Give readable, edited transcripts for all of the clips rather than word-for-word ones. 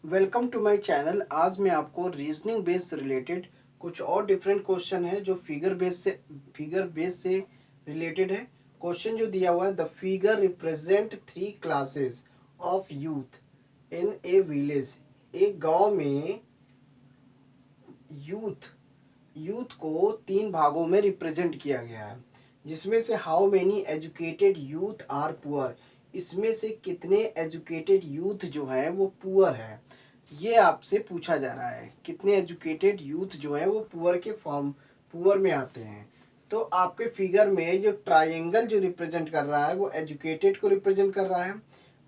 Welcome to my channel. आज मैं आपको रीजनिंग बेस से रिलेटेड कुछ और डिफरेंट क्वेश्चन है जो फिगर बेस से रिलेटेड है। क्वेश्चन जो दिया हुआ है, the figure represent 3 classes of youth in A village. एक गांव में यूथ यूथ को 3 भागों में रिप्रेजेंट किया गया है, जिसमें से how many educated youth are poor. इसमें से कितने एजुकेटेड यूथ जो है वो पुअर है, ये आपसे पूछा जा रहा है। कितने एजुकेटेड यूथ जो है वो पुअर के फॉर्म पुअर में आते हैं। तो आपके फिगर में जो ट्रायंगल जो रिप्रेजेंट कर रहा है वो एजुकेटेड को रिप्रेजेंट कर रहा है,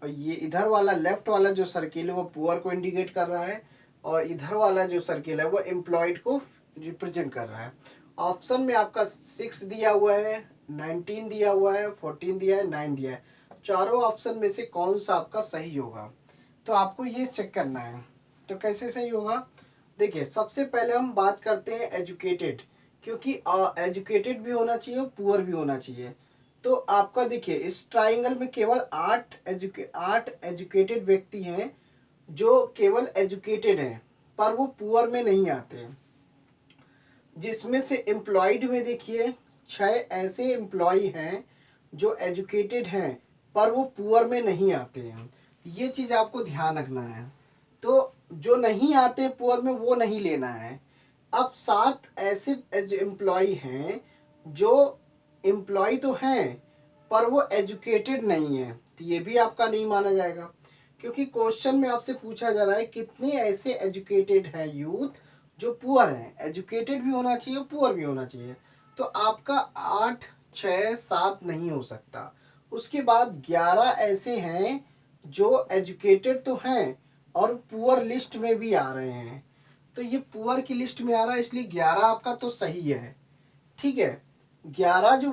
और ये इधर वाला लेफ्ट वाला जो सर्किल है वो पुअर को इंडिकेट कर रहा है, और इधर वाला जो सर्किल है वो एम्प्लॉयड को रिप्रेजेंट कर रहा है। ऑप्शन में आपका 6 दिया हुआ है, 19 दिया हुआ है, 14 दिया है, 9 दिया है। चारों ऑप्शन में से कौन सा आपका सही होगा, तो आपको ये चेक करना है। तो कैसे सही होगा, देखिए सबसे पहले हम बात करते हैं एजुकेटेड, क्योंकि एजुकेटेड भी होना चाहिए और पुअर भी होना चाहिए। तो आपका देखिए इस ट्राइंगल में केवल 8 एजुकेटेड व्यक्ति हैं जो केवल एजुकेटेड हैं, पर वो पुअर में नहीं आते। जिसमें से एम्प्लॉयड में देखिए 6 ऐसे एम्प्लॉय हैं जो एजुकेटेड हैं पर वो पुअर में नहीं आते हैं। ये चीज़ आपको ध्यान रखना है। तो जो नहीं आते पुअर में वो नहीं लेना है। अब 7 ऐसे एम्प्लॉय हैं जो एम्प्लॉय तो हैं पर वो एजुकेटेड नहीं है, तो ये भी आपका नहीं माना जाएगा, क्योंकि क्वेश्चन में आपसे पूछा जा रहा है कितने ऐसे एजुकेटेड हैं यूथ जो पुअर हैं। एजुकेटेड भी होना चाहिए, पुअर भी होना चाहिए। तो आपका 8, 6, 7 नहीं हो सकता। उसके बाद 11 ऐसे हैं जो एजुकेटेड तो हैं और पुअर लिस्ट में भी आ रहे हैं। तो ये पुअर की लिस्ट में आ रहा है, इसलिए 11 आपका तो सही है। ठीक है, 11 जो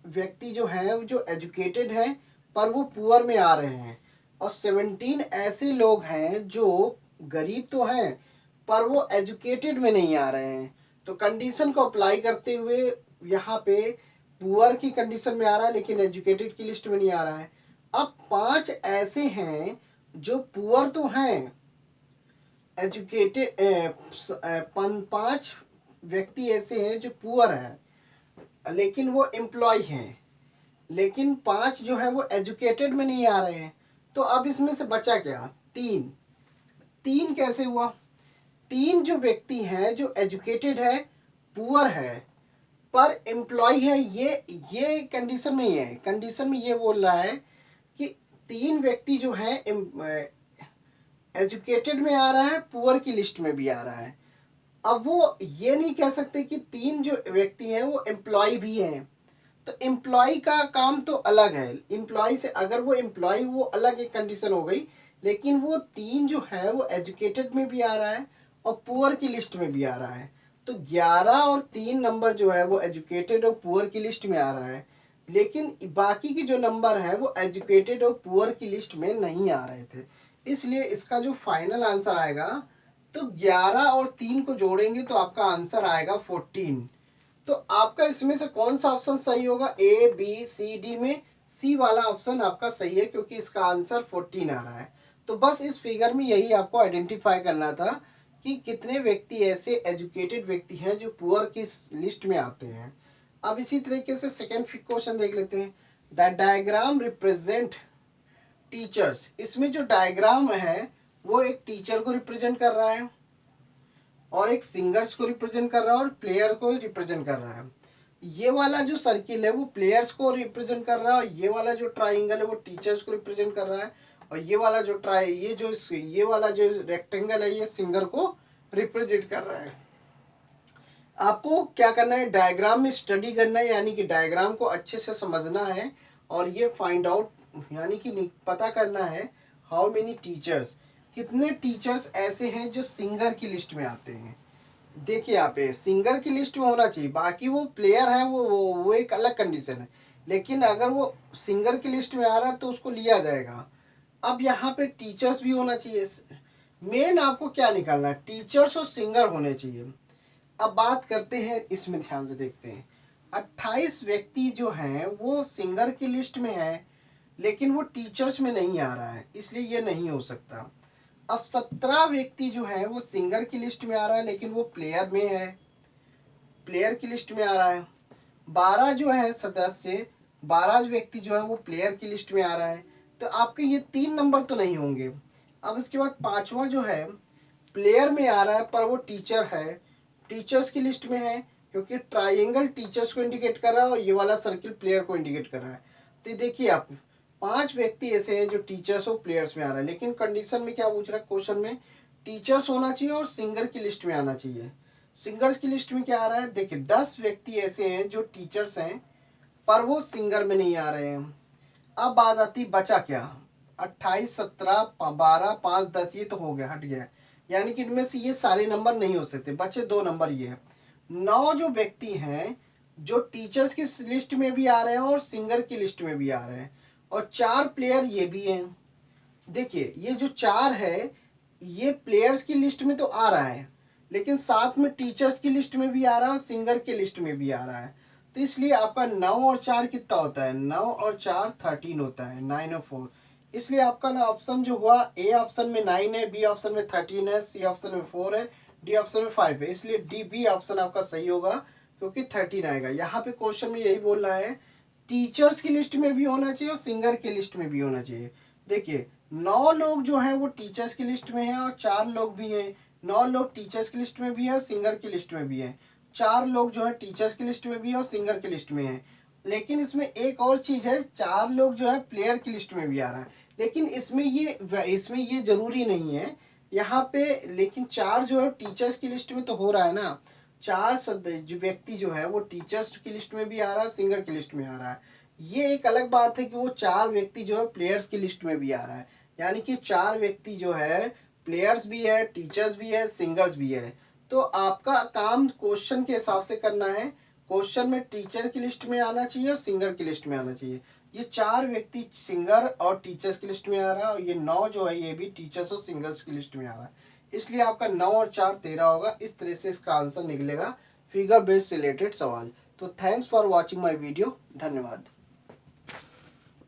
व्यक्ति जो हैं जो एजुकेटेड हैं पर वो पुअर में आ रहे हैं, और 17 ऐसे लोग हैं जो गरीब तो हैं पर वो एजुकेटेड में नहीं आ रहे हैं। तो कंडीशन को अप्लाई करते हुए यहाँ पे पुअर की कंडीशन में आ रहा है लेकिन एजुकेटेड की लिस्ट में नहीं आ रहा है। अब 5 ऐसे हैं जो पुअर तो हैं, एजुकेटेड 5 व्यक्ति ऐसे हैं जो पुअर हैं लेकिन वो एम्प्लॉय हैं, लेकिन 5 जो है वो एजुकेटेड में नहीं आ रहे हैं। तो अब इसमें से बचा क्या, 3। 3 कैसे हुआ, 3 जो व्यक्ति हैं जो एजुकेटेड है, पुअर है पर एम्प्लॉय है, ये कंडीशन में ही है। कंडीशन में ये बोल रहा है कि 3 व्यक्ति जो हैं एजुकेटेड में आ रहा है, पुअर की लिस्ट में भी आ रहा है। अब वो ये नहीं कह सकते कि 3 जो व्यक्ति हैं वो एम्प्लॉय भी हैं। तो एम्प्लॉय का काम तो अलग है, एम्प्लॉय से अगर वो एम्प्लॉय वो अलग एक कंडीशन हो गई, लेकिन वो 3 जो है वो एजुकेटेड में भी आ रहा है और पुअर की लिस्ट में भी आ रहा है। तो 11 और 3 नंबर जो है वो एजुकेटेड और पुअर की लिस्ट में आ रहा है, लेकिन बाकी के जो नंबर हैं वो एजुकेटेड और पुअर की लिस्ट में नहीं आ रहे थे। इसलिए इसका जो फाइनल आंसर आएगा, तो 11 और 3 को जोड़ेंगे तो आपका आंसर आएगा 14। तो आपका इसमें से कौन सा ऑप्शन सही होगा, ए बी सी डी में सी वाला ऑप्शन आपका सही है, क्योंकि इसका आंसर 14 आ रहा है। तो बस इस फिगर में यही आपको आइडेंटिफाई करना था कि कितने व्यक्ति ऐसे एजुकेटेड व्यक्ति हैं जो पुअर की लिस्ट में आते हैं। अब इसी तरीके से सेकेंड क्वेश्चन देख लेते हैं। The diagram represent teachers. इसमें जो डायग्राम है वो एक टीचर को रिप्रेजेंट कर रहा है और एक सिंगर्स को रिप्रेजेंट कर रहा है और प्लेयर को रिप्रेजेंट कर रहा है। ये वाला जो सर्किल है वो प्लेयर्स को रिप्रेजेंट कर रहा है, ये वाला जो ट्राइंगल है वो टीचर्स को रिप्रेजेंट कर रहा है, और ये वाला जो ये वाला जो रेक्टेंगल है ये सिंगर को रिप्रेजेंट कर रहा है। आपको क्या करना है, डायग्राम में स्टडी करना है, यानी कि डायग्राम को अच्छे से समझना है और ये फाइंड आउट यानी कि पता करना है हाउ मेनी टीचर्स, कितने टीचर्स ऐसे हैं जो सिंगर की लिस्ट में आते हैं। देखिए यहाँ पे सिंगर की लिस्ट में होना चाहिए, बाकी वो प्लेयर है वो एक अलग कंडीशन है, लेकिन अगर वो सिंगर की लिस्ट में आ रहा है तो उसको लिया जाएगा। अब यहाँ पे टीचर्स भी होना चाहिए। मेन आपको क्या निकालना है, टीचर्स और सिंगर होने चाहिए। अब बात करते हैं, इसमें ध्यान से देखते हैं। 28 व्यक्ति जो हैं वो सिंगर की लिस्ट में है लेकिन वो टीचर्स में नहीं आ रहा है, इसलिए ये नहीं हो सकता। अब 17 व्यक्ति जो है वो सिंगर की लिस्ट में आ रहा है, लेकिन वो प्लेयर में है, प्लेयर की लिस्ट में आ रहा है। 12 जो है सदस्य, 12 व्यक्ति जो है वो प्लेयर की लिस्ट में आ रहा है। तो आपके ये 3 नंबर तो नहीं होंगे। अब इसके बाद 5वां जो है प्लेयर में आ रहा है पर वो टीचर है, टीचर्स की लिस्ट में है, क्योंकि ट्राइंगल टीचर्स को इंडिकेट कर रहा है और ये वाला सर्किल प्लेयर को इंडिकेट कर रहा है। तो देखिए आप 5 व्यक्ति ऐसे हैं जो टीचर्स और प्लेयर्स में आ रहा है, लेकिन कंडीशन में क्या पूछ रहा है क्वेश्चन में, टीचर्स होना चाहिए और सिंगर की लिस्ट में आना चाहिए। सिंगर्स की लिस्ट में क्या आ रहा है, देखिए 10 व्यक्ति ऐसे हैं जो टीचर्स हैं पर वो सिंगर में नहीं आ रहे हैं। अब बात आती बचा क्या, 28, 17, 12, 5, 10 ये तो हो गया, हट गया, यानी कि इनमें से ये सारे नंबर नहीं हो सकते, बचे 2 नंबर ये है। 9 जो व्यक्ति हैं जो टीचर्स की लिस्ट में भी आ रहे हैं और सिंगर की लिस्ट में भी आ रहे हैं, और 4 प्लेयर ये भी हैं। देखिए ये जो 4 है ये प्लेयर्स की लिस्ट में तो आ रहा है, लेकिन साथ में टीचर्स की लिस्ट में भी आ रहा है और सिंगर की लिस्ट में भी आ रहा है। तो इसलिए आपका 9 और 4 कितना होता है, 9 और 4 13 होता है, 9 और 4। इसलिए आपका ना ऑप्शन जो हुआ, ए ऑप्शन में 9 है, बी ऑप्शन में 13 है, सी ऑप्शन में 4 है, डी ऑप्शन में 5 है। इसलिए डी बी ऑप्शन आपका सही होगा, क्योंकि 13 आएगा। यहाँ पे क्वेश्चन में यही बोल रहा है टीचर्स की लिस्ट में भी होना चाहिए और सिंगर की लिस्ट में भी होना चाहिए। देखिए 9 लोग जो हैं वो टीचर्स की लिस्ट में हैं और 4 लोग भी हैं, 9 लोग टीचर्स की लिस्ट में भी है और सिंगर की लिस्ट में भी है, 4 लोग जो है टीचर्स की लिस्ट में भी है और सिंगर की लिस्ट में है। लेकिन इसमें एक और चीज है, 4 लोग जो है प्लेयर की लिस्ट में भी आ रहा है, लेकिन इसमें ये जरूरी नहीं है यहाँ पे। लेकिन 4 जो है टीचर्स की लिस्ट में तो हो रहा है ना, 4 जो व्यक्ति जो है वो टीचर्स की लिस्ट में भी आ रहा है, सिंगर की लिस्ट में आ रहा है। ये एक अलग बात है कि वो 4 व्यक्ति जो है प्लेयर्स की लिस्ट में भी आ रहा है, यानी कि 4 व्यक्ति जो है प्लेयर्स भी है, टीचर्स भी है, सिंगर्स भी है। तो आपका काम क्वेश्चन के हिसाब से करना है, क्वेश्चन में टीचर की लिस्ट में आना चाहिए और सिंगर की लिस्ट में आना चाहिए। ये 4 व्यक्ति सिंगर और टीचर्स की लिस्ट में आ रहा है, और ये 9 जो है ये भी टीचर्स और सिंगर्स की लिस्ट में आ रहा है। इसलिए आपका 9 और 4 13 होगा। इस तरह से इसका आंसर निकलेगा फिगर बेस्ड रिलेटेड सवाल। तो thanks for watching my video, धन्यवाद।